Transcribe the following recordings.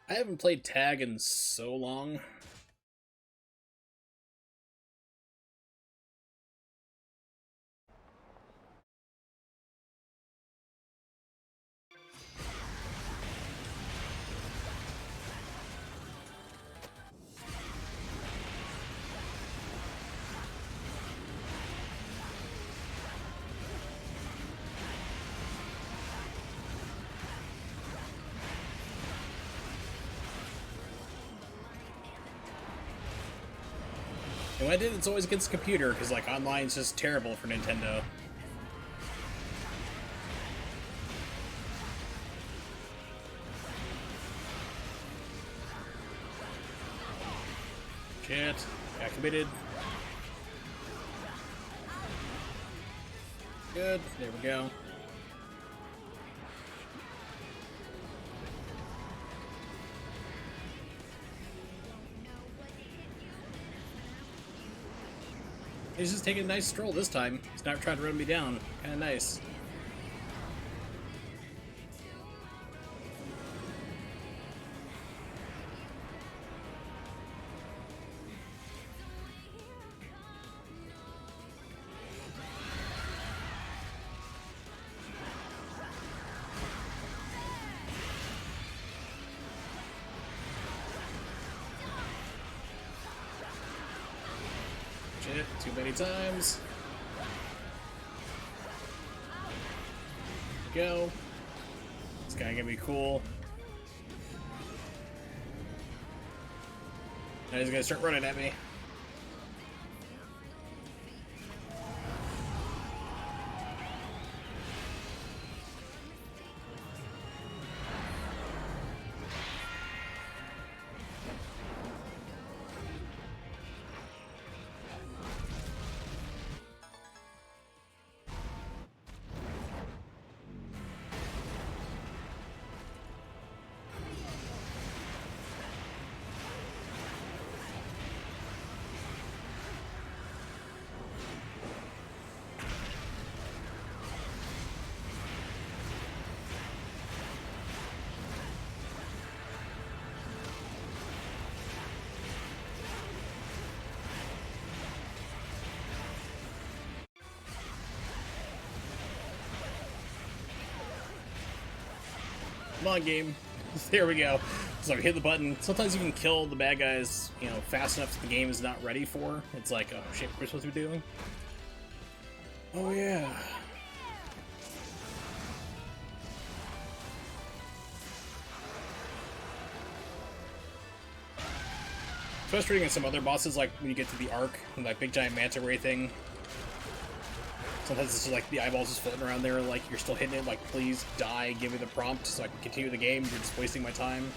I haven't played tag in so long. And when I did, it's always against the computer, because, like, online's just terrible for Nintendo. Shit. Got committed. Good. There we go. He's just taking a nice stroll this time. He's not trying to run me down. Kinda nice. Shit, too many times. There we go. This guy gonna be cool. Now he's gonna start running at me. Come on, game. There we go. So hit the button. Sometimes you can kill the bad guys, you know, fast enough that the game is not ready for. It's like, oh shit, what we're supposed to be doing? Oh yeah. It's frustrating in some other bosses, like when you get to the Ark, and like big giant manta ray thing. Sometimes it's just like the eyeballs just floating around there, like you're still hitting it, like please die, give me the prompt so I can continue the game, you're just wasting my time.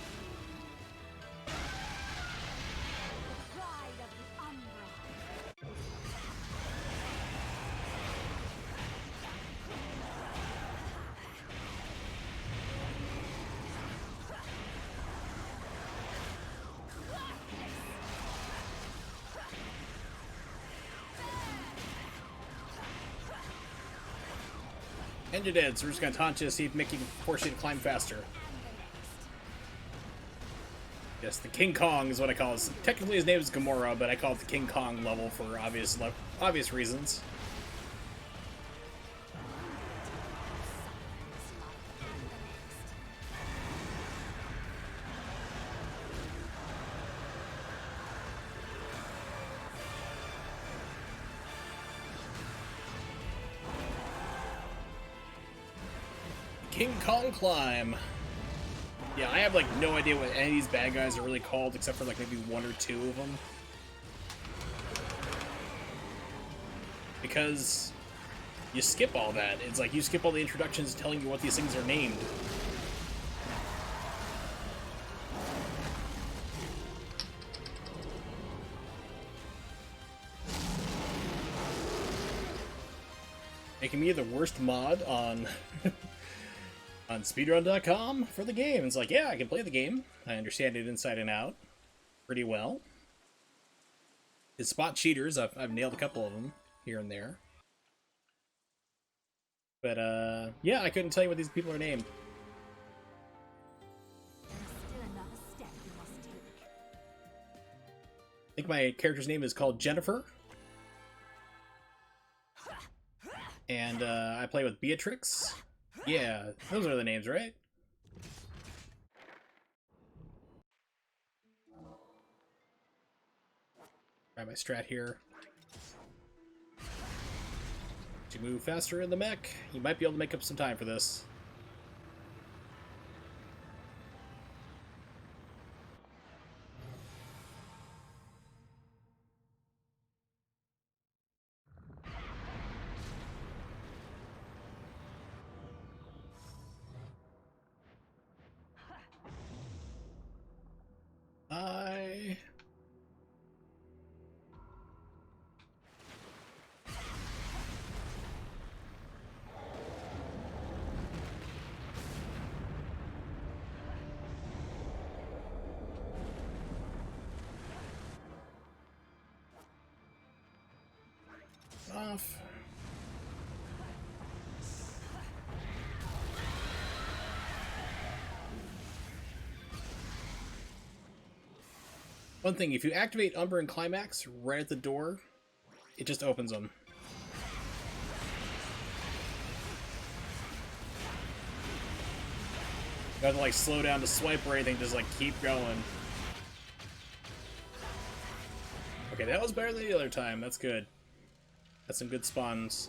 And you're dead, so we're just gonna taunt you to see if Mickey can force you to climb faster. Yes, the King Kong is what I call it. Technically his name is Gamora, but I call it the King Kong level for obvious reasons. King Kong climb. Yeah, I have like no idea what any of these bad guys are really called, except for like maybe one or two of them. Because you skip all that. It's like you skip all the introductions telling you what these things are named. Making me the worst mod on on speedrun.com for the game. It's like, yeah, I can play the game. I understand it inside and out pretty well. It's spot cheaters. I've nailed a couple of them here and there. But, yeah, I couldn't tell you what these people are named. my character's name is called Jennifer. And I play with Beatrix. Yeah, those are the names, right? Try my strat here. To move faster in the mech, you might be able to make up some time for this. Off. One thing, if you activate Umber and Climax right at the door, it just opens them. You have to like slow down to swipe or anything, just like keep going. Okay, that was better than the other time, that's good. That's some good spawns.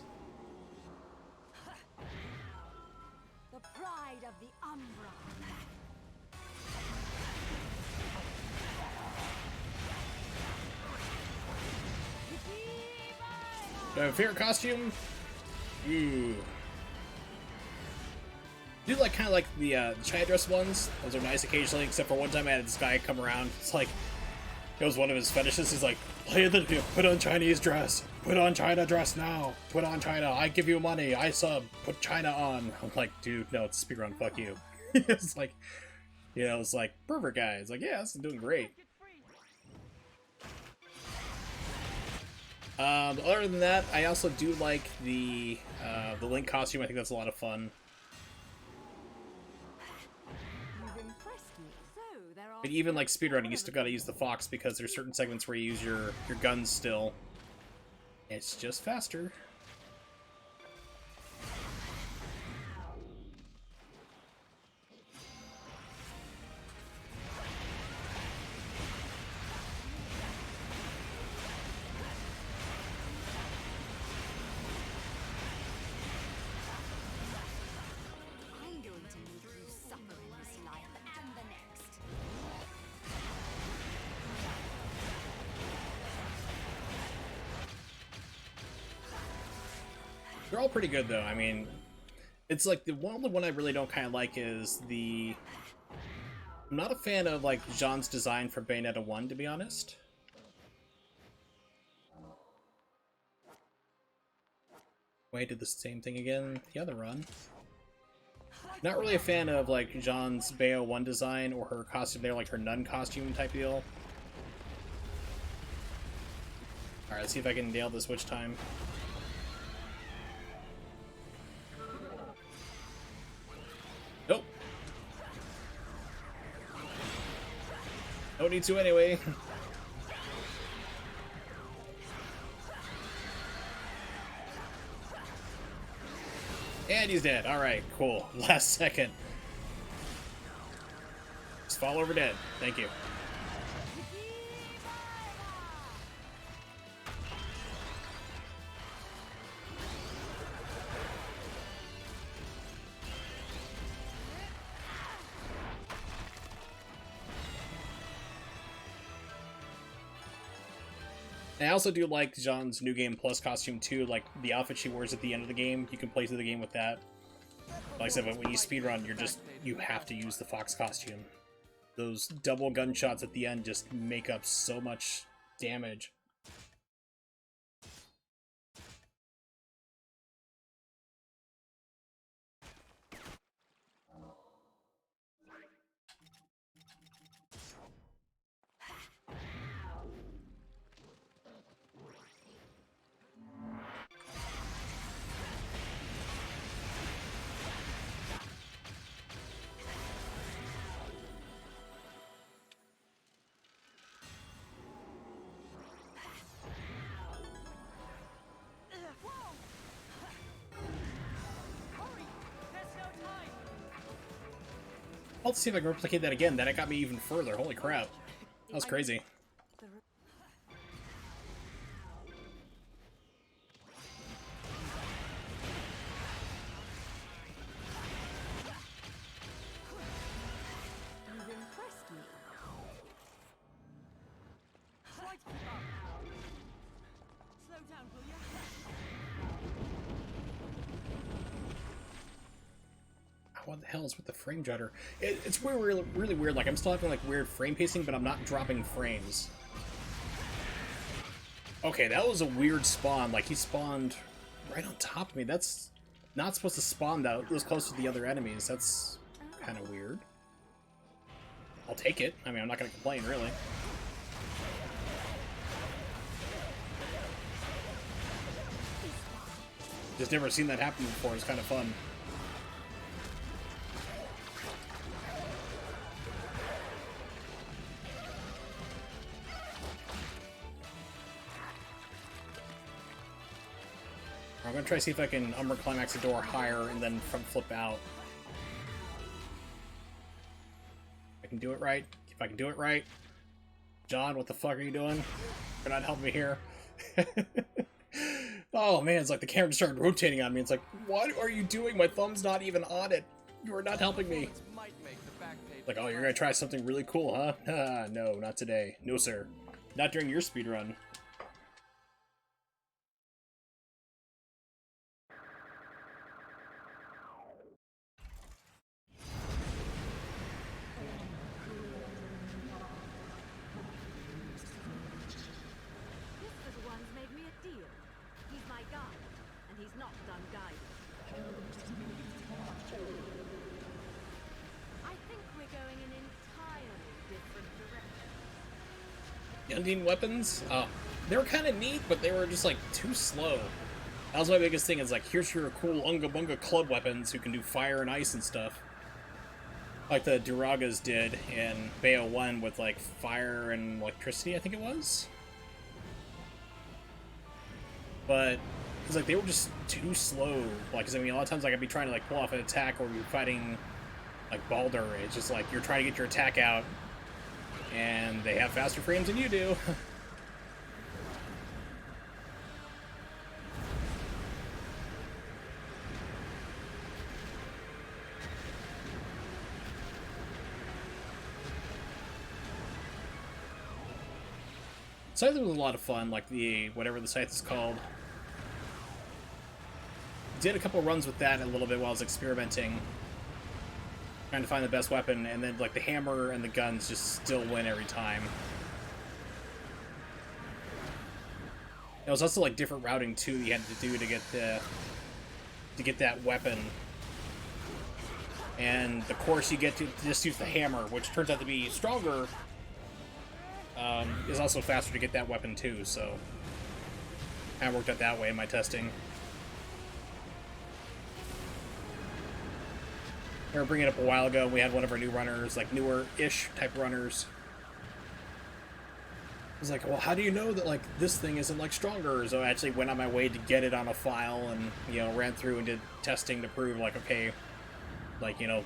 The pride of the Umbra. Do I have a favorite costume? Ooh. I do like kind of like the China dress ones. Those are nice occasionally, except for one time I had this guy come around. It's like it was one of his fetishes. He's like, put on Chinese dress. Put on China dress now. Put on China. I give you money. I sub. Put China on. I'm like, dude, no, it's speedrun. Fuck you. It's like, you know, it's like pervert guy. It's like, yeah, this is doing great. Other than that, I also do like the Link costume. I think that's a lot of fun. But even like speedrunning, you still gotta use the Fox because there's certain segments where you use your guns still. It's just faster. They're all pretty good, though. I mean, it's like the only one I really don't kind of like is the... I'm not a fan of, like, Jeanne's design for Bayonetta 1, to be honest. Wait, did the same thing again the other run. Not really a fan of, like, Jeanne's Bayo 1 design or her costume there, like her nun costume type deal. Alright, let's see if I can nail this witch time. Nope. Don't need to anyway. And he's dead. Alright, cool. Last second. Just fall over dead. Thank you. I also do like Jeanne's New Game Plus costume too, like the outfit she wears at the end of the game. You can play through the game with that. Like I said, but when you speedrun, you have to use the Fox costume. Those double gunshots at the end just make up so much damage. I'll see if I can replicate that again. That got me even further. Holy crap. That was crazy. You've impressed me. Right. Slow down, will you? What the hell is with the frame judder? It's really, really weird. Like, I'm still having, like, weird frame pacing, but I'm not dropping frames. Okay, that was a weird spawn. Like, he spawned right on top of me. That's not supposed to spawn that was close to the other enemies. That's kind of weird. I'll take it. I mean, I'm not going to complain, really. Just never seen that happen before. It's kind of fun. I'm gonna try to see if I can Umber Climax the door higher and then front flip out. If I can do it right. If I can do it right. John, what the fuck are you doing? You're not helping me here. Oh man, it's like the camera just started rotating on me. It's like, what are you doing? My thumb's not even on it. You are not helping me. Like, oh, you're gonna try something really cool, huh? No, not today. No, sir. Not during your speedrun. Undine weapons? They were kind of neat, but they were just, like, too slow. That was my biggest thing, is like, here's your cool Unga Bunga club weapons who can do fire and ice and stuff. Like the Duragas did in Bayo 1 with, like, fire and electricity, I think it was? But, because, like, they were just too slow. Like, cause, I mean, a lot of times, like, I'd be trying to, like, pull off an attack, or you're fighting, like, Baldur. It's just, like, you're trying to get your attack out, and they have faster frames than you do. Scythe was a lot of fun, like the, whatever the Scythe is called. Did a couple runs with that a little bit while I was experimenting. Trying to find the best weapon, and then like the hammer and the guns just still win every time. It was also like different routing too you had to do to get that weapon. And the course you get to just use the hammer, which turns out to be stronger, is also faster to get that weapon too, so kind of worked out that way in my testing. We were bringing it up a while ago, and we had one of our new runners, like newer-ish type runners. I was like, well, how do you know that, like, this thing isn't, like, stronger? So I actually went on my way to get it on a file and, you know, ran through and did testing to prove, like, okay, like, you know,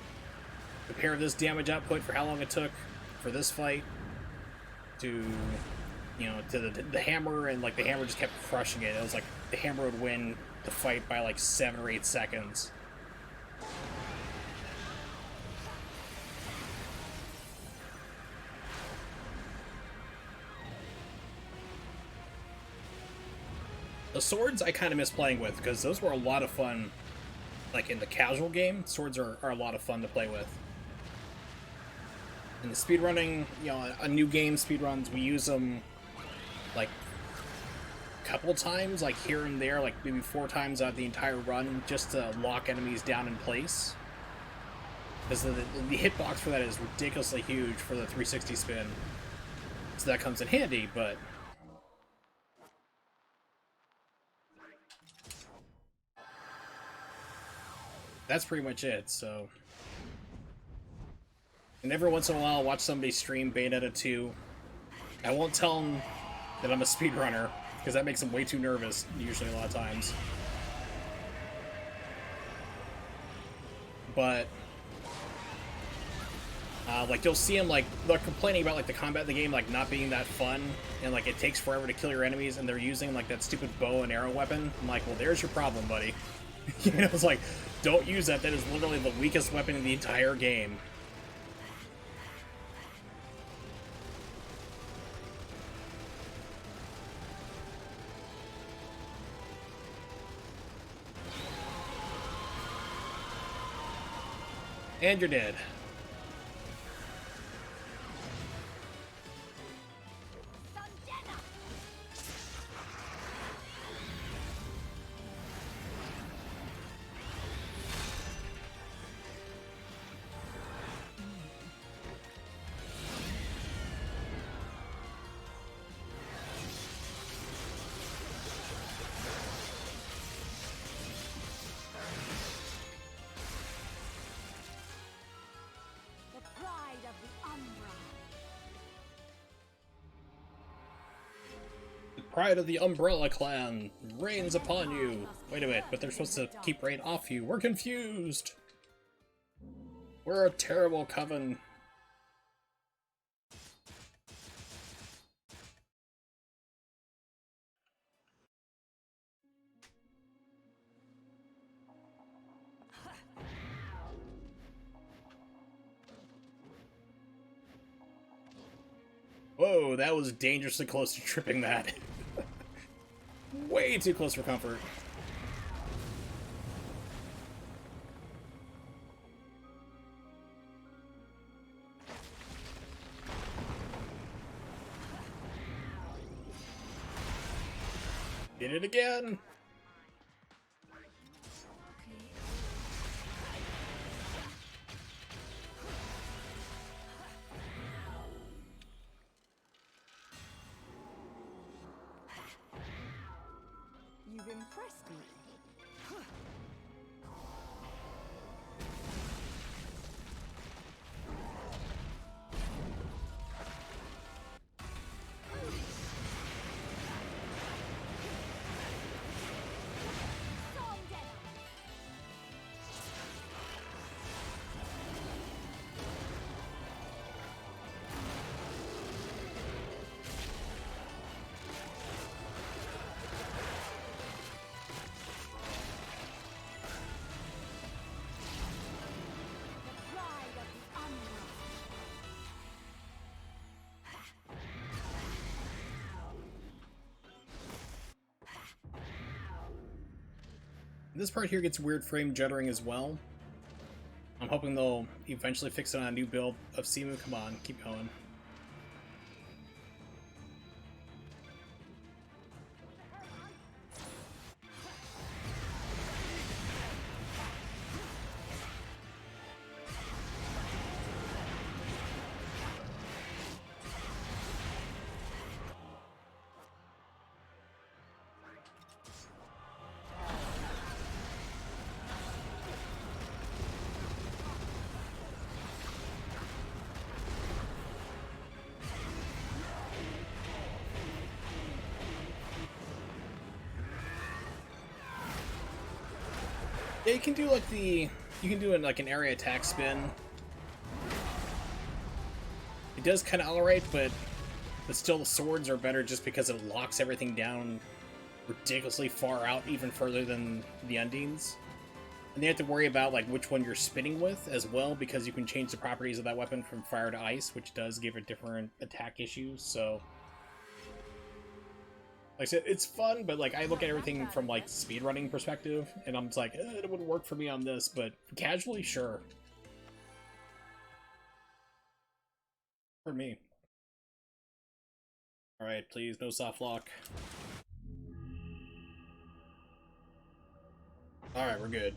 compare this damage output for how long it took for this fight to, you know, to the hammer, and, like, the hammer just kept crushing it. It was like the hammer would win the fight by, like, 7 or 8 seconds. The swords I kind of miss playing with, because those were a lot of fun. Like, in the casual game, swords are a lot of fun to play with. In the speedrunning, you know, a new game speedruns, we use them, like, a couple times, like, here and there, like, maybe 4 times out the entire run, just to lock enemies down in place. Because the hitbox for that is ridiculously huge for the 360 spin. So that comes in handy, but... that's pretty much it, so... and every once in a while, I'll watch somebody stream Bayonetta 2. I won't tell them that I'm a speedrunner, because that makes them way too nervous, usually a lot of times. But... Like, you'll see them, like, they're complaining about, like, the combat in the game, like, not being that fun, and, like, it takes forever to kill your enemies, and they're using, like, that stupid bow and arrow weapon. I'm like, well, there's your problem, buddy. You know, it's like, don't use that. That is literally the weakest weapon in the entire game. And you're dead. Pride of the Umbrella Clan rains upon you. Wait a minute, but they're supposed to keep rain off you. We're confused. We're a terrible coven. Whoa, that was dangerously close to tripping that. Way too close for comfort. Did it again. You've impressed me. This part here gets weird frame juddering as well. I'm hoping they'll eventually fix it on a new build of CEMU. Come on, keep going. Yeah, you can do like you can do like an area attack spin. It does kind of alright, but still the swords are better just because it locks everything down ridiculously far out, even further than the Undines. And you have to worry about like which one you're spinning with as well, because you can change the properties of that weapon from fire to ice, which does give it different attack issues. So, like I said, it's fun, but like I look at everything from like speedrunning perspective, and I'm just like, it wouldn't work for me on this, but casually, sure. For me. Alright, please, no soft lock. Alright, we're good.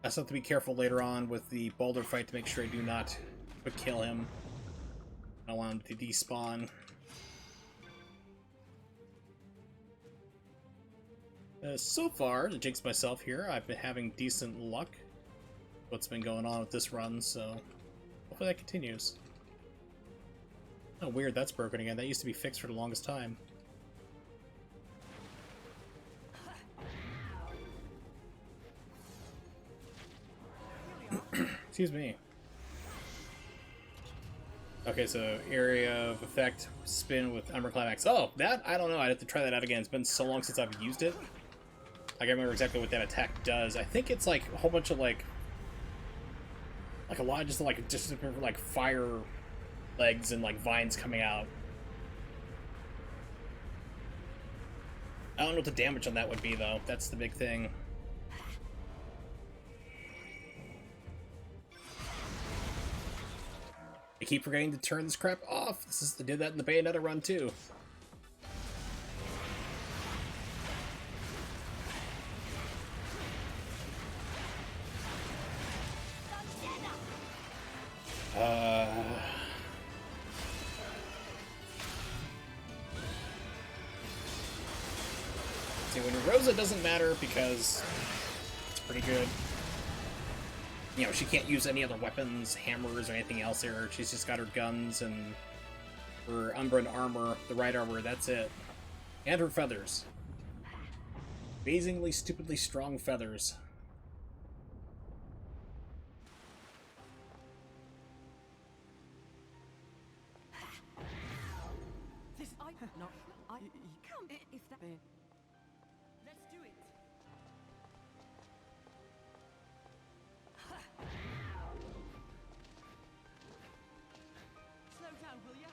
I still have to be careful later on with the boulder fight to make sure I do not quick kill him. I don't want him to despawn. So far, to jinx myself here, I've been having decent luck. What's been going on with this run, so hopefully that continues. Oh, weird, that's broken again. That used to be fixed for the longest time. Excuse me. Okay, so area of effect, spin with Umber Climax. Oh, that? I don't know. I'd have to try that out again. It's been so long since I've used it. Like, I remember exactly what that attack does. I think it's like a whole bunch of like a lot of just fire legs and like vines coming out. I don't know what the damage on that would be though. That's the big thing. I keep forgetting to turn this crap off. I did that in the Bayonetta run too. See, when Rosa doesn't matter because it's pretty good. You know, she can't use any other weapons, hammers, or anything else here. She's just got her guns and her Umbran armor, the right armor, that's it. And her feathers. Amazingly, stupidly strong feathers. Come, if that... Let's do it. Slow down, will ya?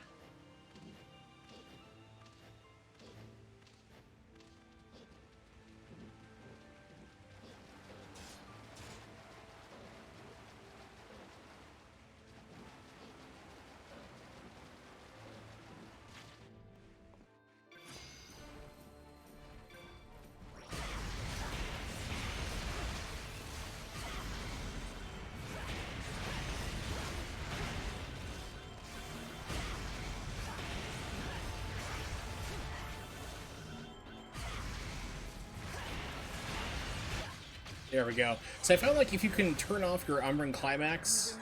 There we go. So I found like if you can turn off your Umbran Climax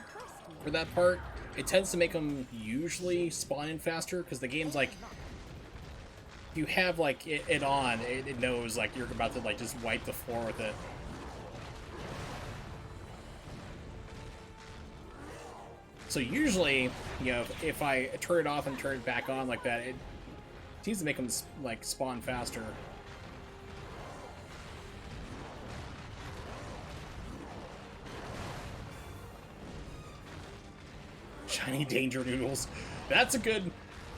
for that part, it tends to make them usually spawn in faster, because the game's like, you have like it on, it knows like you're about to like just wipe the floor with it. So usually, you know, if I turn it off and turn it back on like that, it seems to make them like spawn faster. Shiny danger noodles. That's what you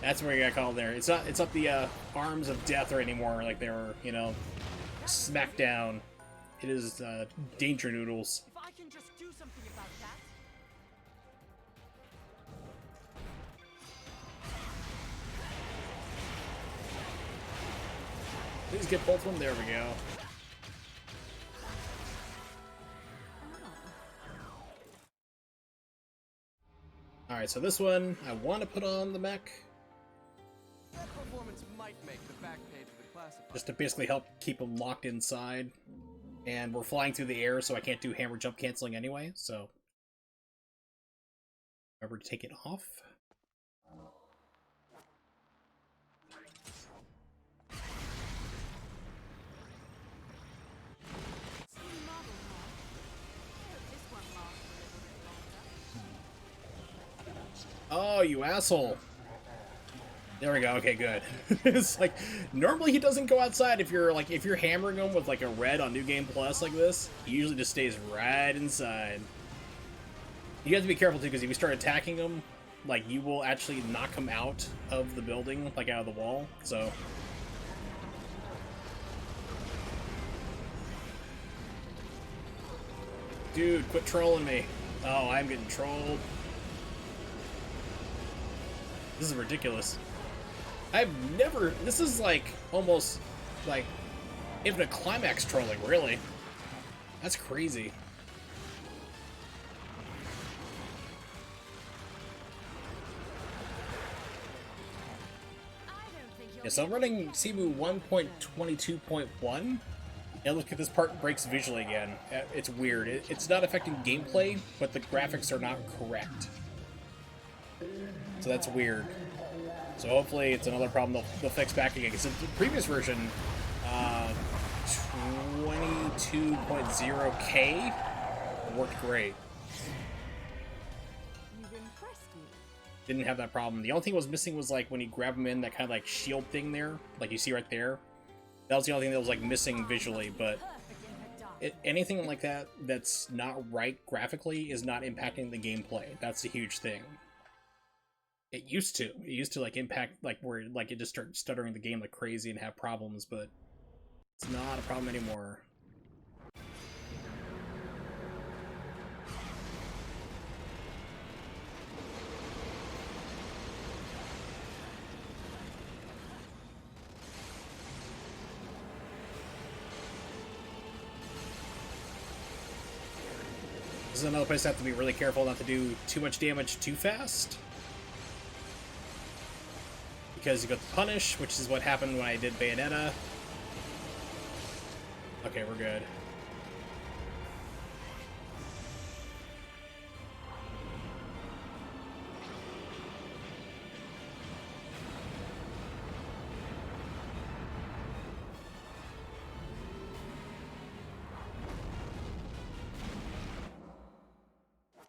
gotta call it there. It's not the arms of death or anymore like they were, you know, smacked down. It is danger noodles. If I can just do something about that. Please get both of them. There we go. Alright, so this one, I want to put on the mech. That performance might make the back page of the classified. Just to basically help keep them locked inside. And we're flying through the air, so I can't do hammer jump canceling anyway, so... remember to take it off. Oh, you asshole. There we go. Okay, good. It's like, normally he doesn't go outside if you're hammering him with like a red on New Game Plus like this. He usually just stays right inside. You have to be careful too, because if you start attacking him, like you will actually knock him out of the building, like out of the wall, so. Dude, quit trolling me. Oh, I'm getting trolled. This is ridiculous. This is like, almost, like, infinite climax trolling, really. That's crazy. Yeah, so I'm running CEMU 1.22.1. And look at this part breaks visually again. It's weird. It's not affecting gameplay, but the graphics are not correct. So that's weird. So hopefully it's another problem they'll fix back again. Because the previous version, 22.0K, worked great. Didn't have that problem. The only thing was missing was like when you grab them in, that kind of like shield thing there, like you see right there. That was the only thing that was like missing visually, but anything like that that's not right graphically is not impacting the gameplay. That's a huge thing. It used to. It used to like impact like where like it just started stuttering the game like crazy and have problems, but it's not a problem anymore. This is another place I have to be really careful not to do too much damage too fast. Because you got the punish, which is what happened when I did Bayonetta. Okay, we're good.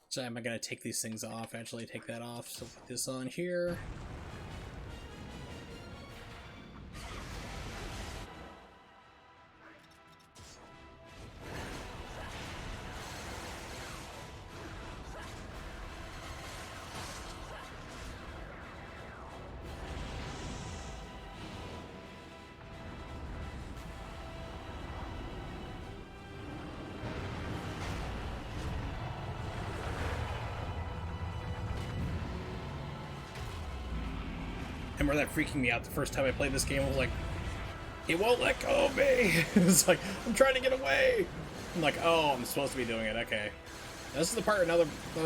So am I gonna take these things off? Actually, take that off. So put this on here. I remember that freaking me out the first time I played this game. I was like, it won't let go of me. It's like, I'm trying to get away. I'm like, oh, I'm supposed to be doing it. Okay. This is the part, another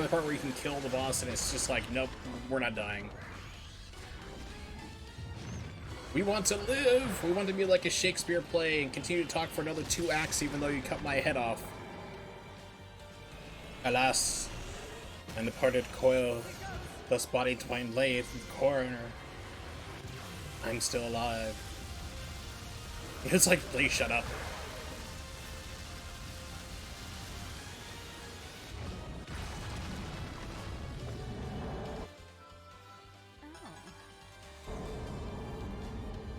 part where you can kill the boss, and it's just like, nope, we're not dying. We want to live. We want to be like a Shakespeare play and continue to talk for another 2 acts, even though you cut my head off. Alas, and the parted coil, thus body twine lay in the corner. I'm still alive. It's like, please shut up.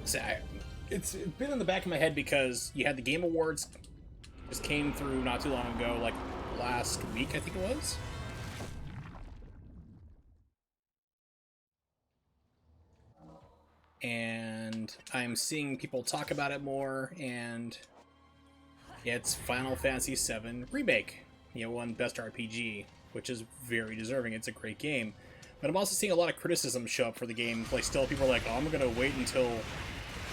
See, it's been in the back of my head because you had the Game Awards just came through not too long ago, like last week, I think it was. And I'm seeing people talk about it more, and yeah, it's Final Fantasy VII Remake. You know, won Best RPG, which is very deserving. It's a great game. But I'm also seeing a lot of criticism show up for the game. Like, still, people are like, oh, I'm gonna wait until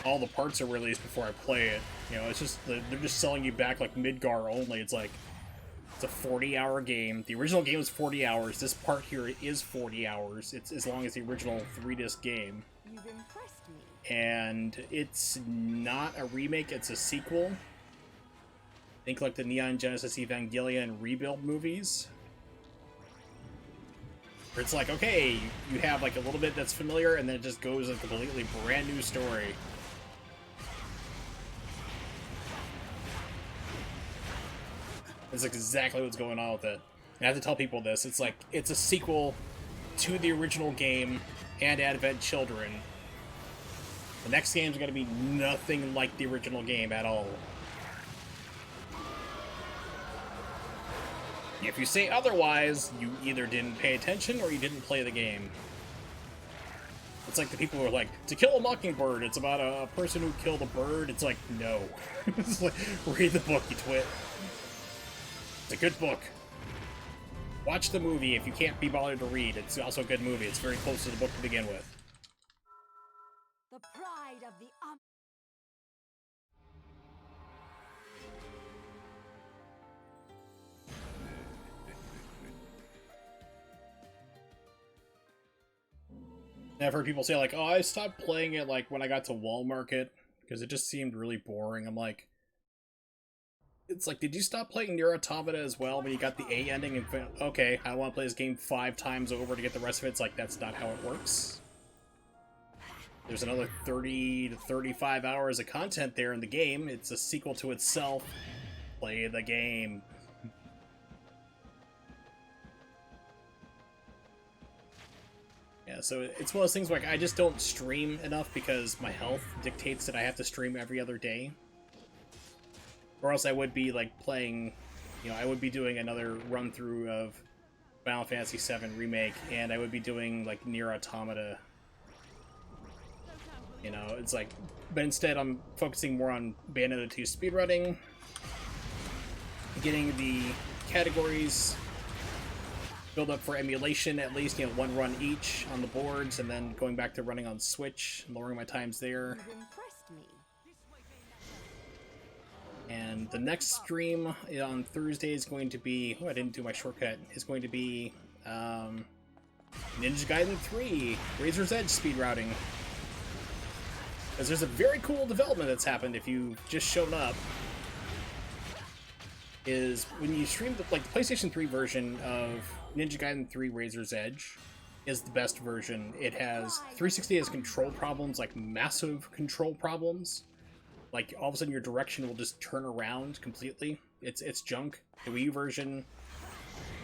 all the parts are released before I play it. You know, it's just, they're just selling you back, like, Midgar only. It's like, it's a 40-hour game. The original game was 40 hours. This part here is 40 hours. It's as long as the original 3-disc game. You've impressed me. And it's not a remake, it's a sequel. Think like the Neon Genesis Evangelion Rebuild movies. Where it's like, okay, you have like a little bit that's familiar, and then it just goes a completely brand new story. That's exactly what's going on with it. And I have to tell people this, it's like, it's a sequel to the original game and Advent Children. The next game's going to be nothing like the original game at all. If you say otherwise, you either didn't pay attention or you didn't play the game. It's like the people who are like, To Kill a Mockingbird, it's about a person who killed a bird. It's like, no. It's like, read the book, you twit. It's a good book. Watch the movie if you can't be bothered to read. It's also a good movie. It's very close to the book to begin with. The pride of the I've heard people say, like, oh, I stopped playing it, like, when I got to Wall Market, because it just seemed really boring. I'm like, it's like, did you stop playing Nier Automata as well when you got the A ending and okay, I want to play this game 5 times over to get the rest of it? It's like, that's not how it works. There's another 30 to 35 hours of content there in the game. It's a sequel to itself. Play the game. Yeah, Yeah, so it's one of those things where, like, I just don't stream enough because my health dictates that I have to stream every other day. Or else I would be, like, playing, you know, I would be doing another run-through of Final Fantasy VII Remake, and I would be doing, like, Nier Automata. You know, it's like, but instead I'm focusing more on Bayonetta 2 speedrunning, getting the categories build up for emulation, at least, you know, one run each on the boards, and then going back to running on Switch, lowering my times there. You've impressed me. And the next stream on Thursday is going to be, oh, I didn't do my shortcut, is going to be Ninja Gaiden 3, Razor's Edge speed routing. Because there's a very cool development that's happened if you've just shown up. Is when you stream the PlayStation 3 version of Ninja Gaiden 3 Razor's Edge is the best version. It has 360 has control problems, like massive control problems. Like all of a sudden your direction will just turn around completely. It's junk. The Wii U version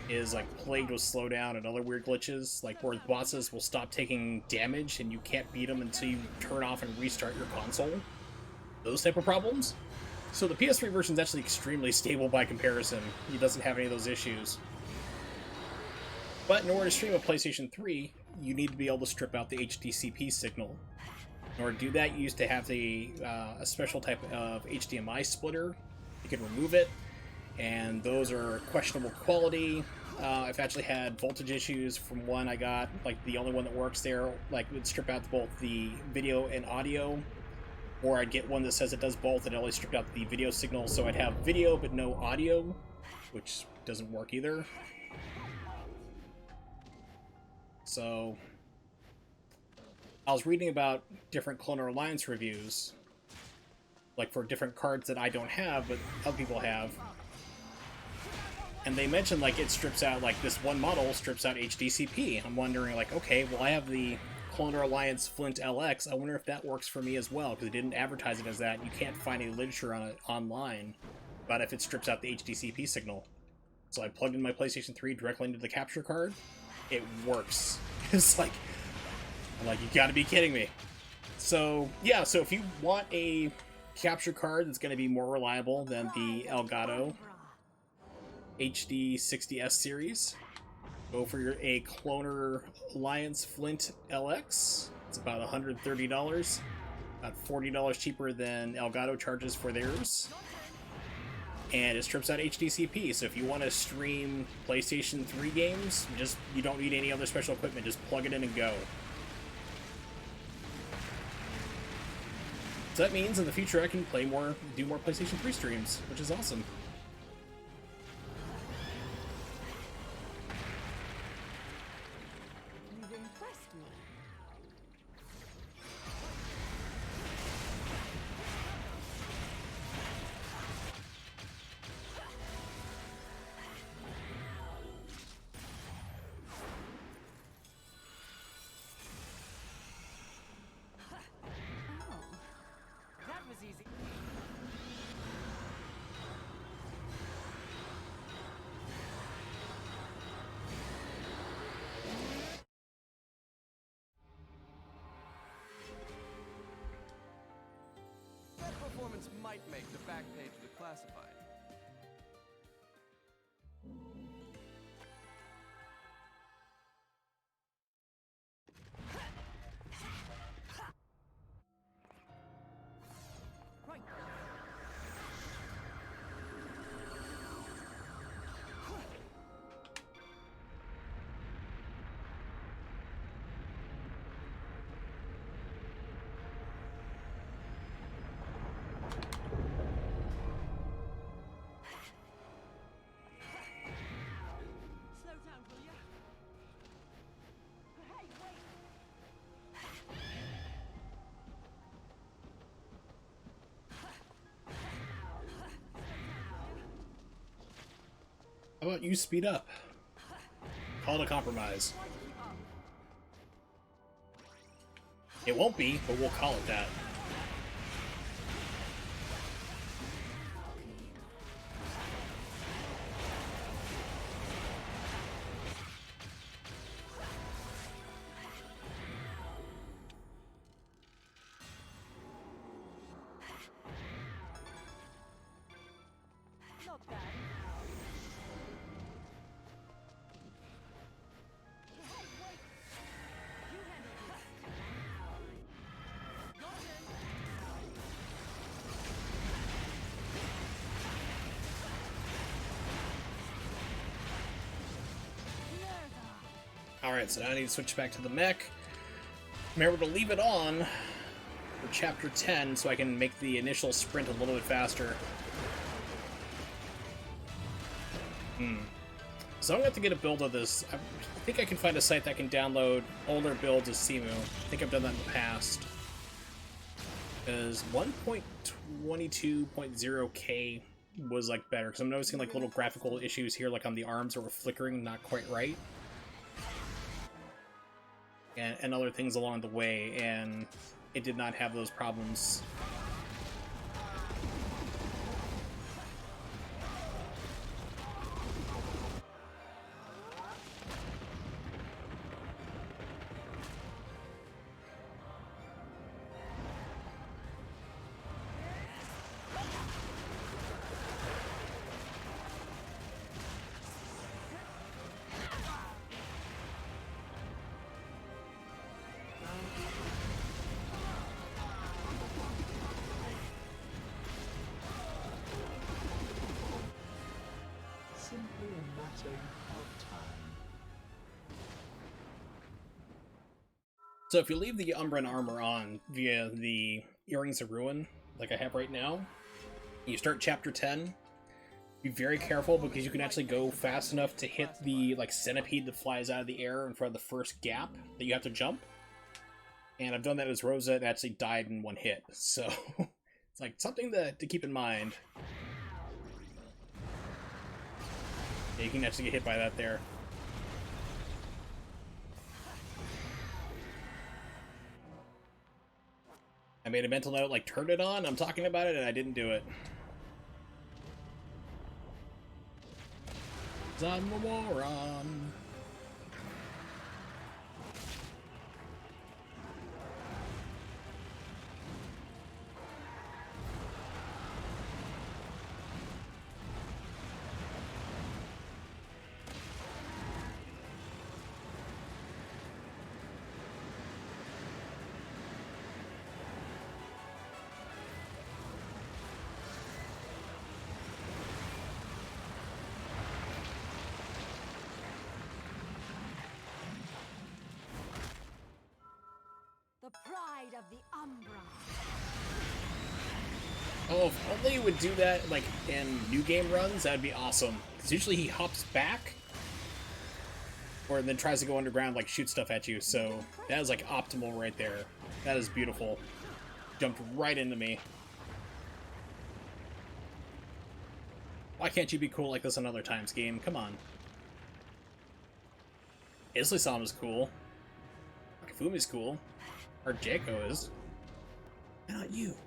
is like plagued with slowdown and other weird glitches, like where bosses will stop taking damage and you can't beat them until you turn off and restart your console. Those type of problems. So the PS3 version is actually extremely stable by comparison. It doesn't have any of those issues. But in order to stream a PlayStation 3, you need to be able to strip out the HDCP signal. In order to do that, you used to have a special type of HDMI splitter. You can remove it, and those are questionable quality. I've actually had voltage issues from one I got, like the only one that works there, like it would strip out both the video and audio. Or I'd get one that says it does both and it only stripped out the video signal, so I'd have video but no audio, which doesn't work either. So I was reading about different Cloner Alliance reviews, like for different cards that I don't have but other people have. And they mentioned like it strips out, like this one model strips out HDCP. I'm wondering like, okay, well I have the Cloner Alliance Flint LX. I wonder if that works for me as well, because they didn't advertise it as that. You can't find any literature on it online about if it strips out the HDCP signal. So I plugged in my PlayStation 3 directly into the capture card. It works. It's like, I'm like, you gotta be kidding me. So yeah, so if you want a capture card that's going to be more reliable than the Elgato HD 60S series, go for a Cloner Alliance Flint LX. It's about $130, about $40 cheaper than Elgato charges for theirs. And it strips out HDCP, so if you want to stream PlayStation 3 games, you don't need any other special equipment, just plug it in and go. So that means in the future I can do more PlayStation 3 streams, which is awesome. You've impressed me. That was easy. That performance might make the back page of the classified. Right. Slow down, will ya? Hey, wait! How about you speed up? Call it a compromise. It won't be, but we'll call it that. Alright, so now I need to switch back to the mech. Remember to leave it on for Chapter 10 so I can make the initial sprint a little bit faster. So I'm going to have to get a build of this. I think I can find a site that can download older builds of CEMU. I think I've done that in the past. Because 1.22.0K was like better, because I'm noticing like little graphical issues here, like on the arms that were flickering not quite right. And other things along the way, and it did not have those problems. So if you leave the Umbran armor on via the Earrings of Ruin, like I have right now, you start Chapter 10, be very careful because you can actually go fast enough to hit the like centipede that flies out of the air in front of the first gap that you have to jump. And I've done that as Rosa and actually died in one hit, so it's like something to keep in mind. Yeah, you can actually get hit by that there. I made a mental note, like, turn it on, I'm talking about it, and I didn't do it. 'Cause I'm a moron. The pride of the Umbra. Oh, if only he would do that, like, in new game runs, that'd be awesome. Because usually he hops back, or then tries to go underground, like, shoot stuff at you, so that is, like, optimal right there. That is beautiful. Jumped right into me. Why can't you be cool like this on other times, game? Come on. Isli-san is cool. Kafumi's cool. Or Jaco is. Why not you?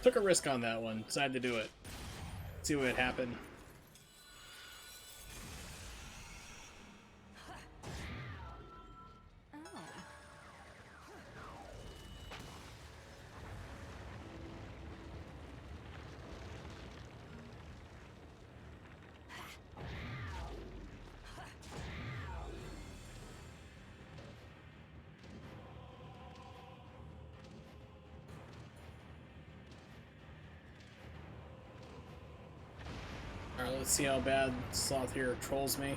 Took a risk on that one. Decided to do it. See what would happen. Alright, let's see how bad Sloth here trolls me.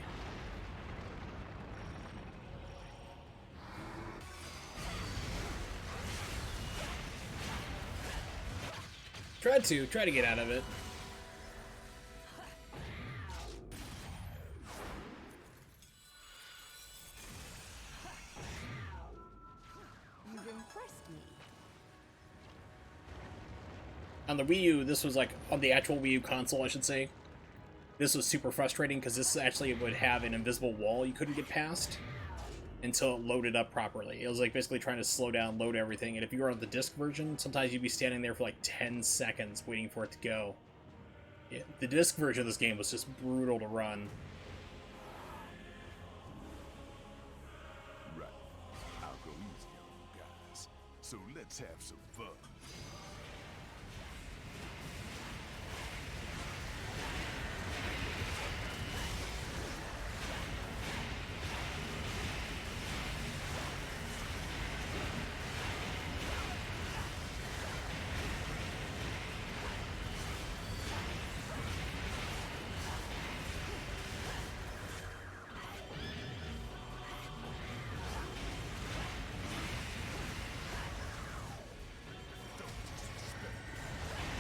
Try to get out of it. You've impressed me. On the Wii U, this was like, on the actual Wii U console, I should say, this was super frustrating because this actually would have an invisible wall you couldn't get past until it loaded up properly. It was like basically trying to slow down, load everything, and if you were on the disc version, sometimes you'd be standing there for like 10 seconds waiting for it to go. Yeah, the disc version of this game was just brutal to run. Right. I'll go easy on Let's have some fun.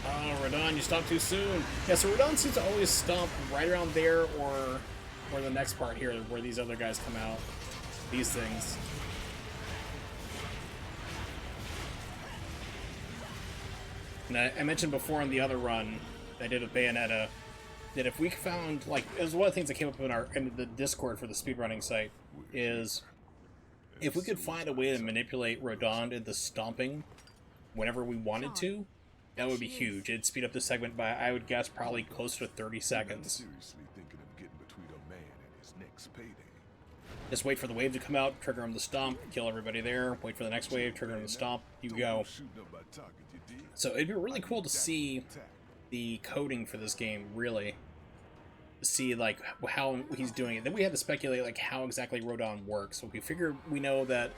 Oh, Radon, you stopped too soon. Yeah, so Radon seems to always stomp right around there or the next part here where these other guys come out. These things. And I mentioned before in the other run I did with Bayonetta that if we found, like, it was one of the things that came up in the Discord for the speedrunning site, is if we could find a way to manipulate Rodon into stomping whenever we wanted to, that would be huge. It'd speed up the segment by, I would guess, probably close to 30 seconds. Seriously thinking of getting between a man and his next payday. Just wait for the wave to come out, trigger him to stomp, kill everybody there, wait for the next wave, trigger him to stomp, you go. So it'd be really cool to see the coding for this game, really. To see, like, how he's doing it. Then we had to speculate, like, how exactly Rodon works. So we know that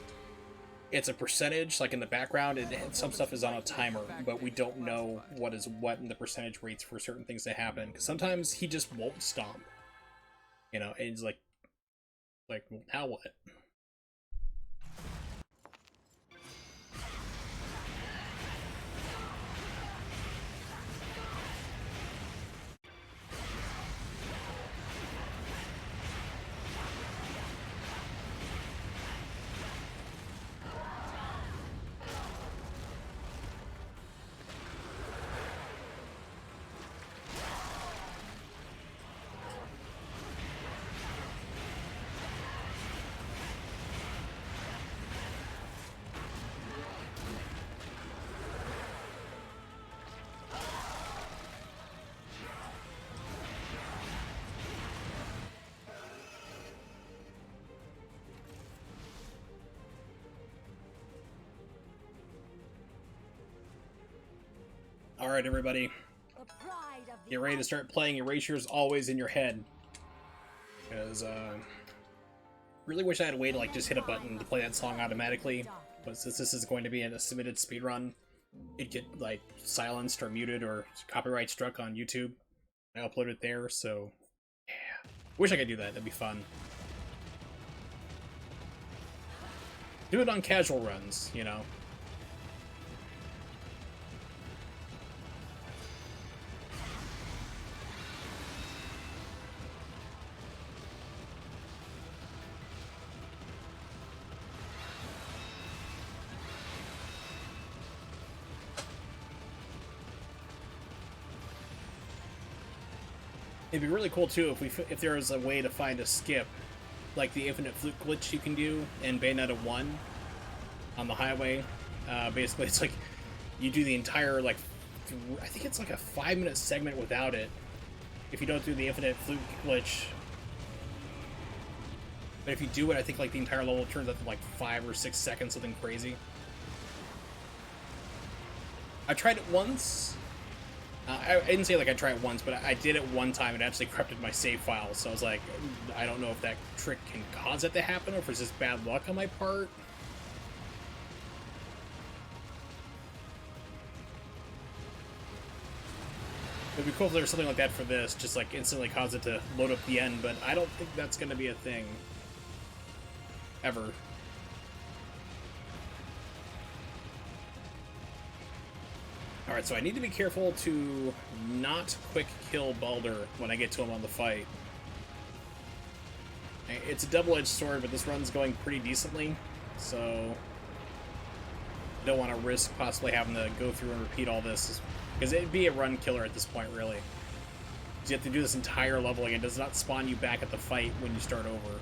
it's a percentage, like in the background, and some stuff is on a timer, but we don't know what is what in the percentage rates for certain things to happen. Because sometimes he just won't stomp. You know, and it's like, well, now what? Alright, everybody. Get ready to start playing Erasure's Always in Your Head. Because, really wish I had a way to, like, just hit a button to play that song automatically. But since this is going to be in a submitted speedrun, it'd get, like, silenced or muted or copyright struck on YouTube. I upload it there, so... yeah. Wish I could do that, that'd be fun. Do it on casual runs, you know. It'd be really cool too if there was a way to find a skip, like the infinite flute glitch you can do in Bayonetta 1 on the highway. Basically, it's like you do the entire, like, I think it's like a 5-minute segment without it if you don't do the infinite flute glitch. But if you do it, I think like the entire level turns out to like 5 or 6 seconds, something crazy. I tried it once. I didn't say like I tried it once, but I did it one time and actually corrupted my save file. So I was like, I don't know if that trick can cause it to happen or if it's just bad luck on my part. It'd be cool if there was something like that for this, just like instantly cause it to load up the end, but I don't think that's going to be a thing. Ever. Alright, so I need to be careful to not quick kill Baldur when I get to him on the fight. It's a double-edged sword, but this run's going pretty decently, so I don't want to risk possibly having to go through and repeat all this, because it'd be a run killer at this point, really. You have to do this entire level again. It does not spawn you back at the fight when you start over.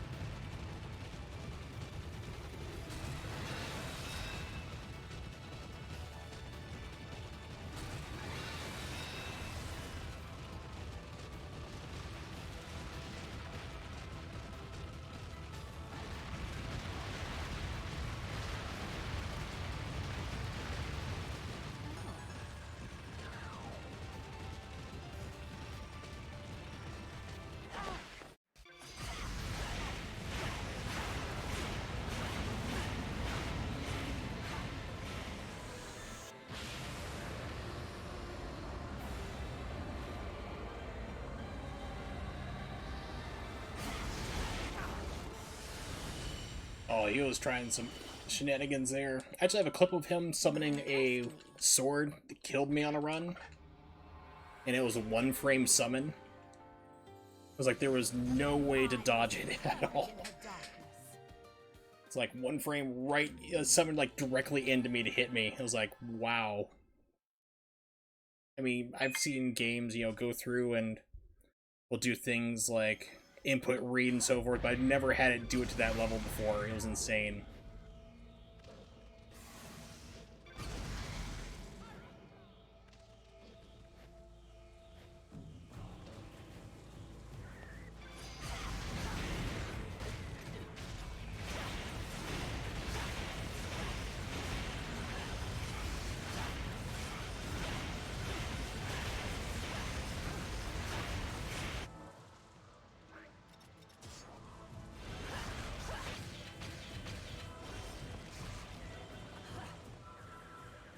Oh, he was trying some shenanigans there. I actually have a clip of him summoning a sword that killed me on a run. And it was a 1-frame summon. It was like there was no way to dodge it at all. It's like 1 frame right, summoned like directly into me to hit me. It was like, wow. I mean, I've seen games, you know, go through and will do things like input read and so forth, but I've never had it do it to that level before. It was insane.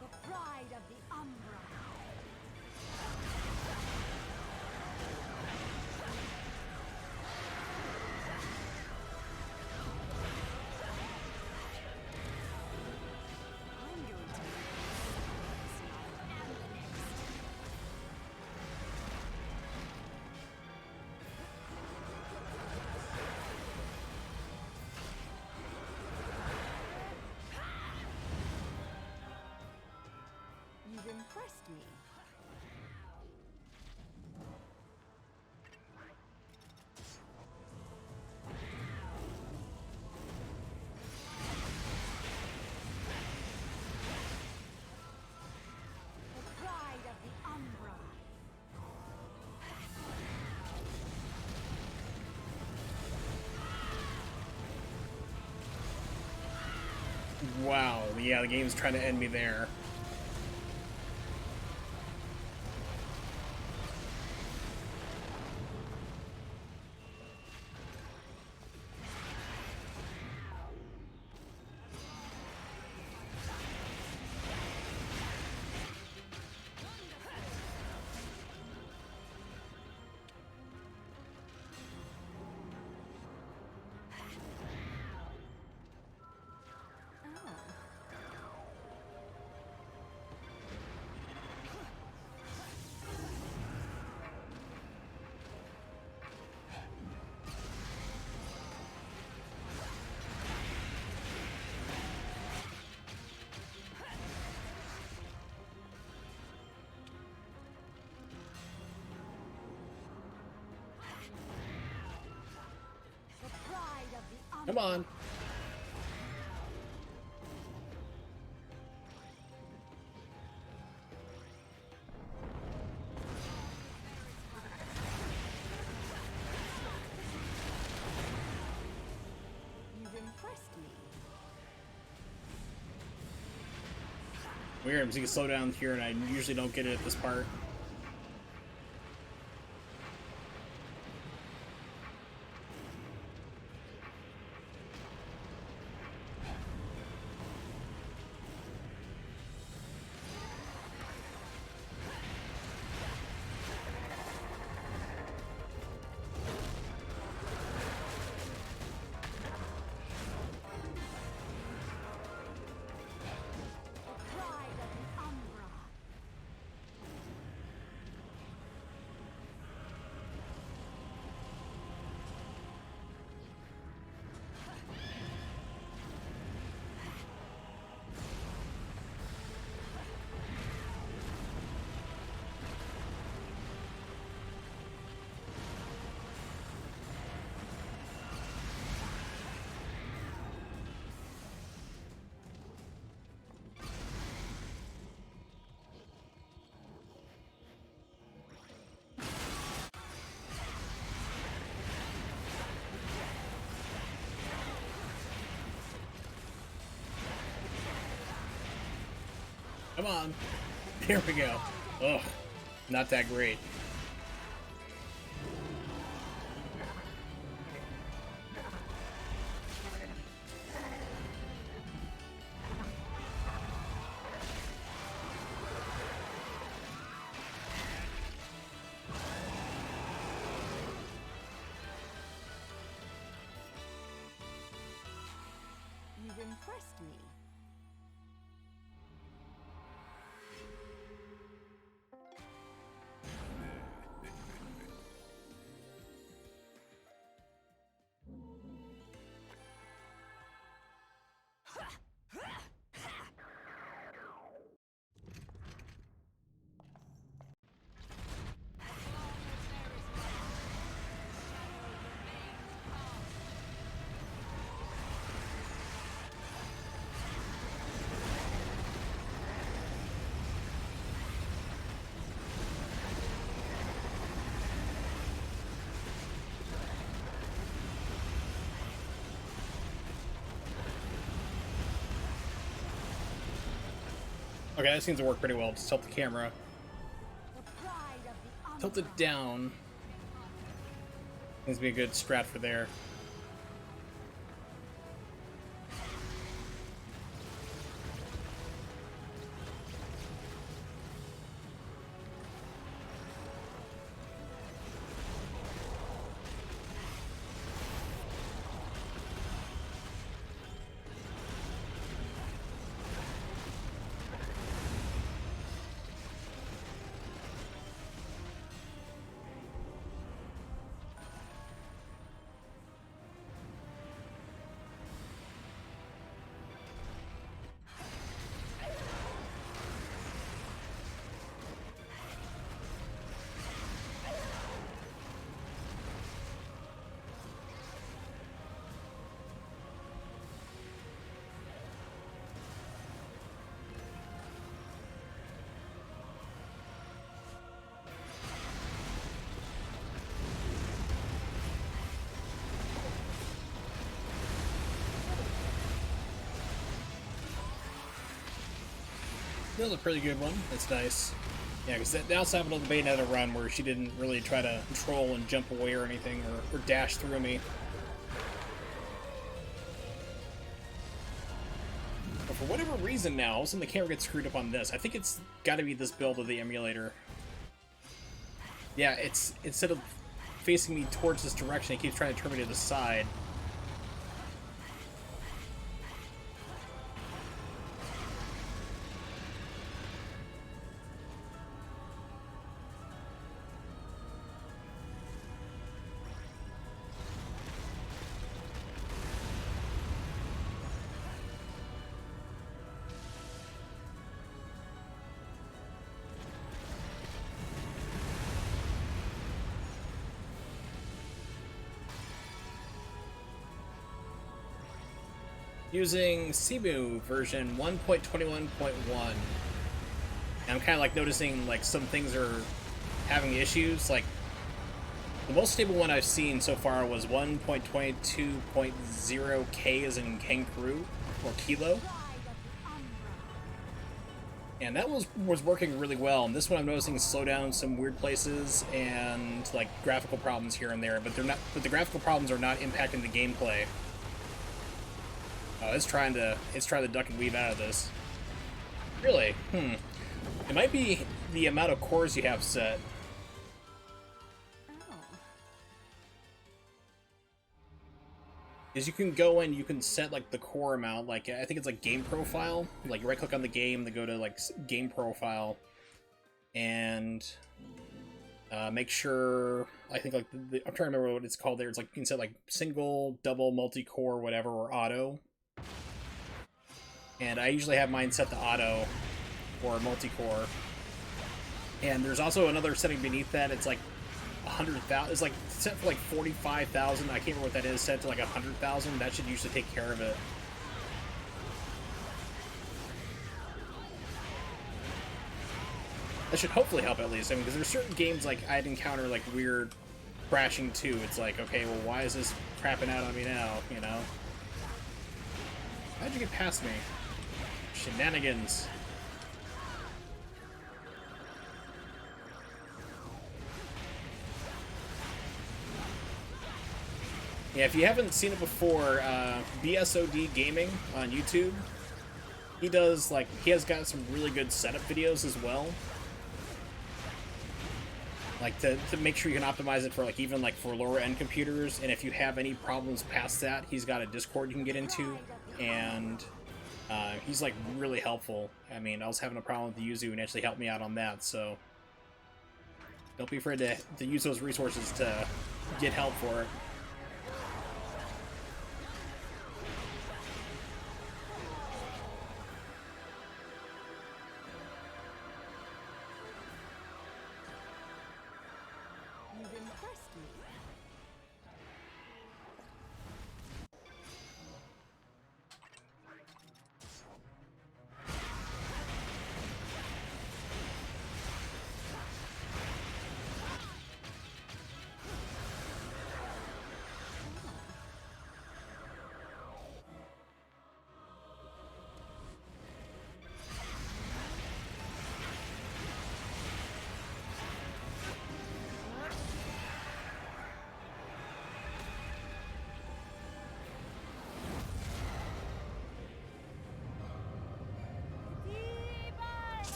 The pride of the Umbra. I'm going to make this night and the next. You've impressed me. The pride of the Umbra. Wow, yeah, the game's trying to end me there. The pride of the Umbra. Come on. You've impressed me. Weird, I'm seeing slow down here, and I usually don't get it at this part. The pride of the Umbra. Come on. Here we go. Ugh. Not that great. impressed me. Okay, that seems to work pretty well. Just tilt the camera. The pride of the Tilt it down. Seems to be a good strat for there. That was a pretty good one. That's nice. Yeah, because that also happened on the Bayonetta run where she didn't really try to control and jump away or anything, or dash through me. But for whatever reason now, all of a sudden the camera gets screwed up on this. I think it's got to be this build of the emulator. Yeah, it's instead of facing me towards this direction, it keeps trying to turn me to the side. Using CEMU version 1.21.1. I'm kind of like noticing like some things are having issues. Like the most stable one I've seen so far was 1.22.0K as in kangaroo or kilo. And that was working really well. And this one I'm noticing slowdown some weird places and like graphical problems here and there, but they're not. But the graphical problems are not impacting the gameplay. Oh, it's trying to duck and weave out of this. Really? It might be the amount of cores you have set. Is you can go and you can set like the core amount, like I think it's like game profile. Like right click on the game, then go to like game profile, and make sure. I think like I'm trying to remember what it's called there. It's like you can set like single, double, multi-core, whatever, or auto. And I usually have mine set to auto or multi-core. And there's also another setting beneath that. It's like 100,000. It's like set for like 45,000. I can't remember what that is. Set to like 100,000. That should usually take care of it. That should hopefully help at least. I mean, because there's certain games like I'd encounter like weird crashing too. It's like, okay, well, why is this crapping out on me now? You know? How'd you get past me? Shenanigans. Yeah, if you haven't seen it before, BSOD Gaming on YouTube, he has got some really good setup videos as well. Like to make sure you can optimize it for like even like for lower end computers, and if you have any problems past that, he's got a Discord you can get into, and he's like really helpful. I mean, I was having a problem with the Yuzu and actually helped me out on that, so don't be afraid to use those resources to get help for it. You've impressed me.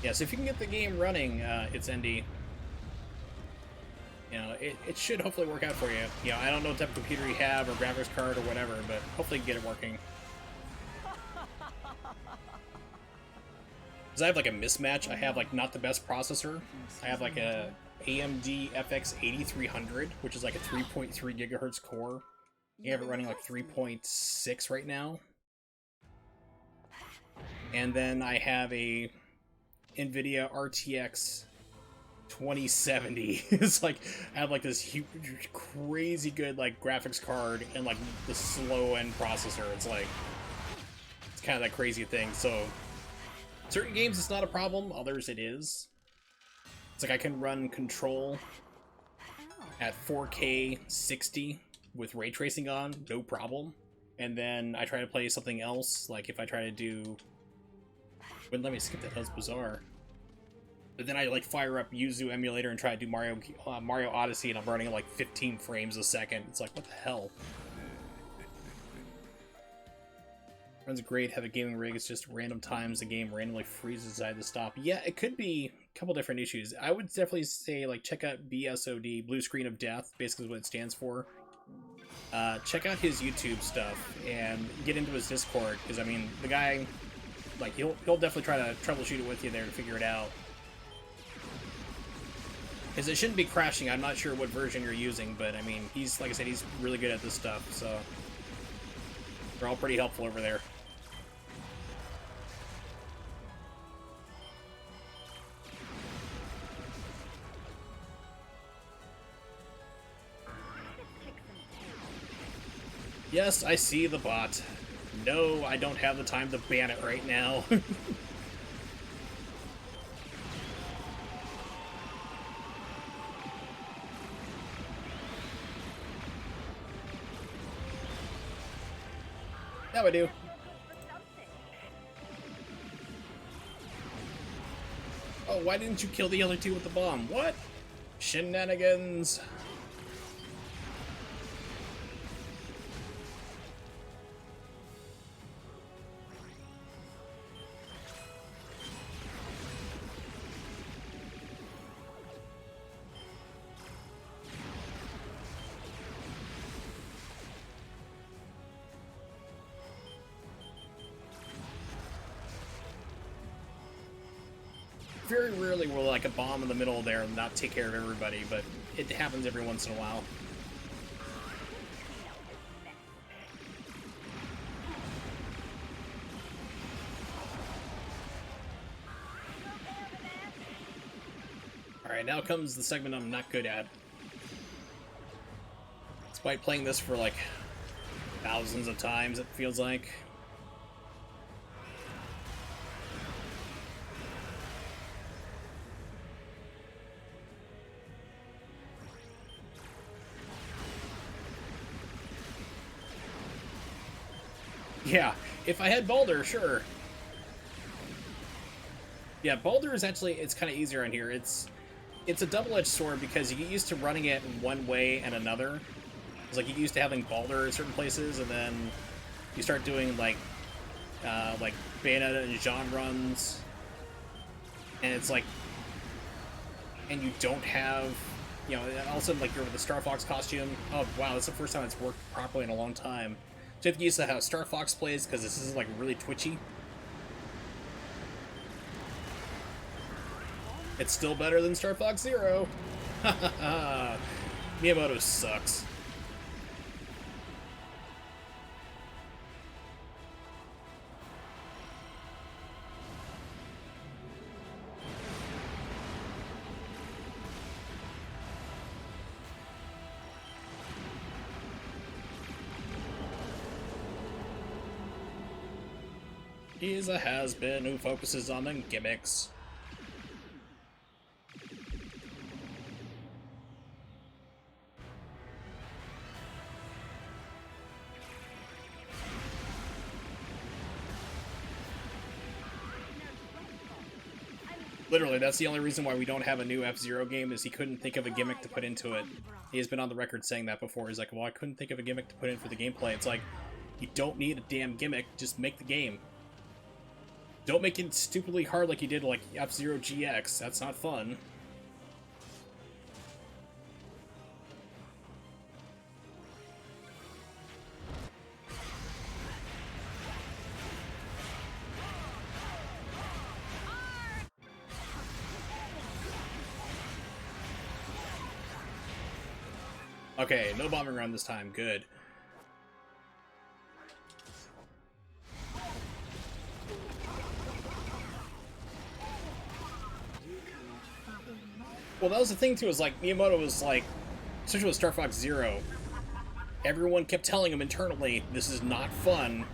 Yes, if you can get the game running, it's ND. You know, it should hopefully work out for you. You know, I don't know what type of computer you have or graphics card or whatever, but hopefully you get it working. Because I have like a mismatch. I have like not the best processor. I have like a AMD FX 8300, which is like a 3.3 gigahertz core. You have it running like 3.6 right now. And then I have a NVIDIA RTX 2070. It's like I have like this huge, crazy good like graphics card and like the slow end processor. It's like it's kind of that crazy thing. So certain games it's not a problem, others it is. It's like I can run Control at 4K 60 with ray tracing on, no problem. And then I try to play something else, like if I try to do. But let me skip that. That was bizarre. But then I like fire up Yuzu Emulator and try to do Mario Odyssey, and I'm running at like 15 frames a second. It's like, what the hell? Runs great. Have a gaming rig. It's just random times the game randomly freezes. I had to stop. Yeah, it could be a couple different issues. I would definitely say like check out BSOD, Blue Screen of Death. Basically, is what it stands for. Check out his YouTube stuff and get into his Discord, because I mean the guy. Like, he'll definitely try to troubleshoot it with you there to figure it out. Because it shouldn't be crashing. I'm not sure what version you're using, but I mean, he's, like I said, he's really good at this stuff, so they're all pretty helpful over there. Yes, I see the bot. No, I don't have the time to ban it right now. Now I do. Oh, why didn't you kill the other two with the bomb? What? Shenanigans. Very rarely will like a bomb in the middle there and not take care of everybody, but it happens every once in a while. Alright, now comes the segment I'm not good at. Despite playing this for like thousands of times, it feels like. Yeah, if I had Baldur, sure. Yeah, Baldur is actually, it's kind of easier on here. It's a double-edged sword because you get used to running it in one way and another. It's like you get used to having Baldur in certain places, and then you start doing like Bayonetta and Jeanne runs, and it's like, and you don't have, you know, all of a sudden, like, you're with the Star Fox costume. Oh wow, that's the first time it's worked properly in a long time. So you have to get used to how Star Fox plays, because this is like really twitchy. It's still better than Star Fox Zero. Miyamoto sucks. He's a has-been who focuses on the gimmicks. Literally, that's the only reason why we don't have a new F-Zero game, is he couldn't think of a gimmick to put into it. He has been on the record saying that before. He's like, well, I couldn't think of a gimmick to put in for the gameplay. It's like, you don't need a damn gimmick, just make the game. Don't make it stupidly hard like you did like F-Zero GX. That's not fun. Okay, no bombing run this time. Good. Well, that was the thing too, is like, Miyamoto was like, especially with Star Fox Zero, everyone kept telling him internally, this is not fun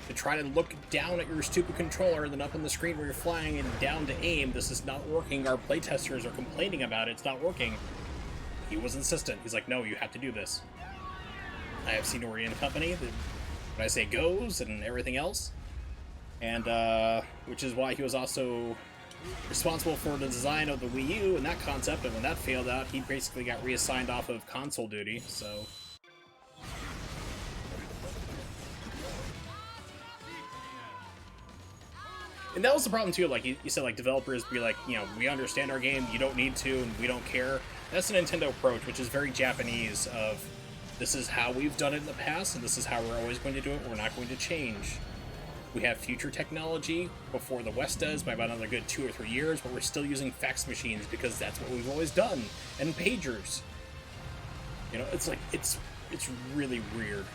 to try to look down at your stupid controller and then up on the screen where you're flying and down to aim. This is not working. Our playtesters are complaining about it. It's not working. He was insistent. He's like, no, you have to do this. I have seen Ori and Company, that when I say goes and everything else. And, which is why he was also responsible for the design of the Wii U and that concept, and when that failed out, he basically got reassigned off of console duty, so... And that was the problem too, like, you said, like, developers be like, you know, we understand our game, you don't need to, and we don't care. That's the Nintendo approach, which is very Japanese, of, this is how we've done it in the past, and this is how we're always going to do it, we're not going to change. We have future technology before the West does by about another good 2 or 3 years, but we're still using fax machines because that's what we've always done, and pagers. You know, it's like, it's really weird.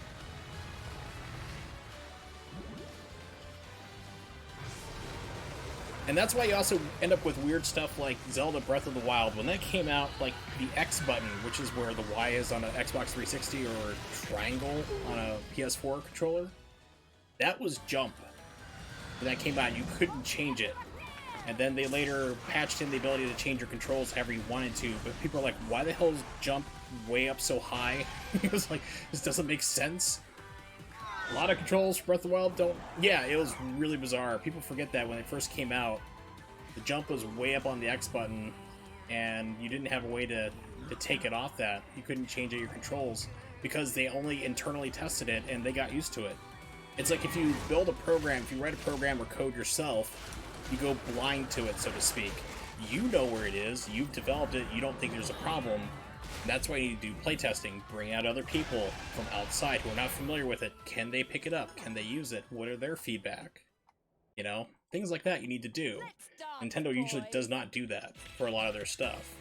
And that's why you also end up with weird stuff like Zelda Breath of the Wild. When that came out, like, the X button, which is where the Y is on an Xbox 360, or triangle on a PS4 controller, that was jump. When that came out, you couldn't change it. And then they later patched in the ability to change your controls however you wanted to, but people are like, why the hell is jump way up so high? It was like, this doesn't make sense. A lot of controls for Breath of the Wild don't... Yeah, it was really bizarre. People forget that when it first came out, the jump was way up on the X button, and you didn't have a way to take it off that. You couldn't change out your controls, because they only internally tested it, and they got used to it. It's like if you build a program, if you write a program or code yourself, you go blind to it, so to speak. You know where it is, you've developed it, you don't think there's a problem. And that's why you need to do playtesting. Bring out other people from outside who are not familiar with it. Can they pick it up? Can they use it? What are their feedback? You know? Things like that you need to do. Nintendo usually does not do that for a lot of their stuff.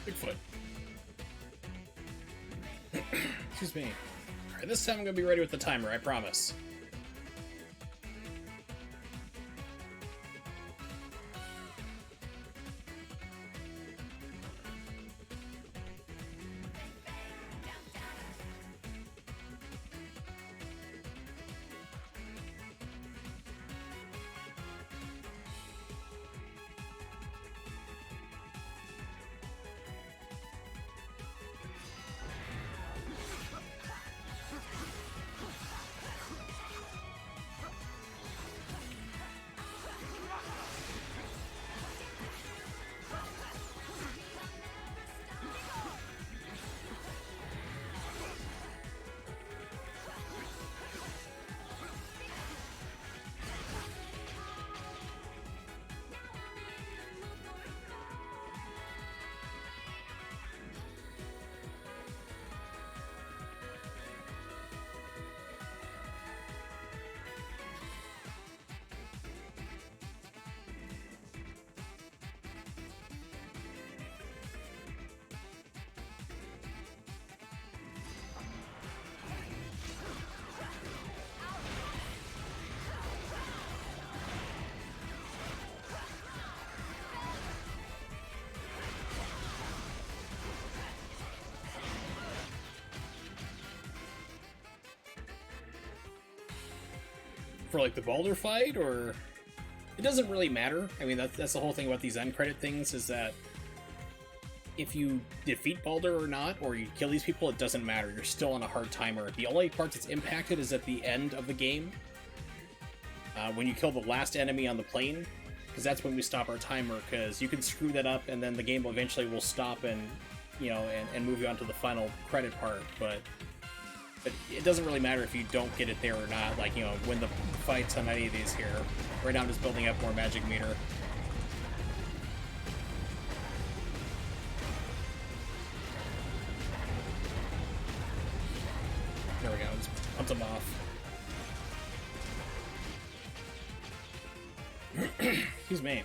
Bigfoot. Excuse me. Alright, this time I'm gonna be ready with the timer, I promise. for like the Baldur fight, or it doesn't really matter. I mean, that's the whole thing about these end credit things, is that if you defeat Baldur or not, or you kill these people, it doesn't matter. You're still on a hard timer. The only part that's impacted is at the end of the game, when you kill the last enemy on the plane, because that's when we stop our timer, because you can screw that up and then the game eventually will stop and, you know, and move you on to the final credit part, but it doesn't really matter if you don't get it there or not. Like, you know, when the fights on any of these here. Right now I'm just building up more magic meter. There we go, just pumped them off. Excuse me.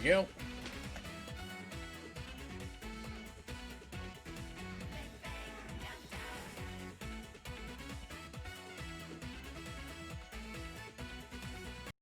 There we go.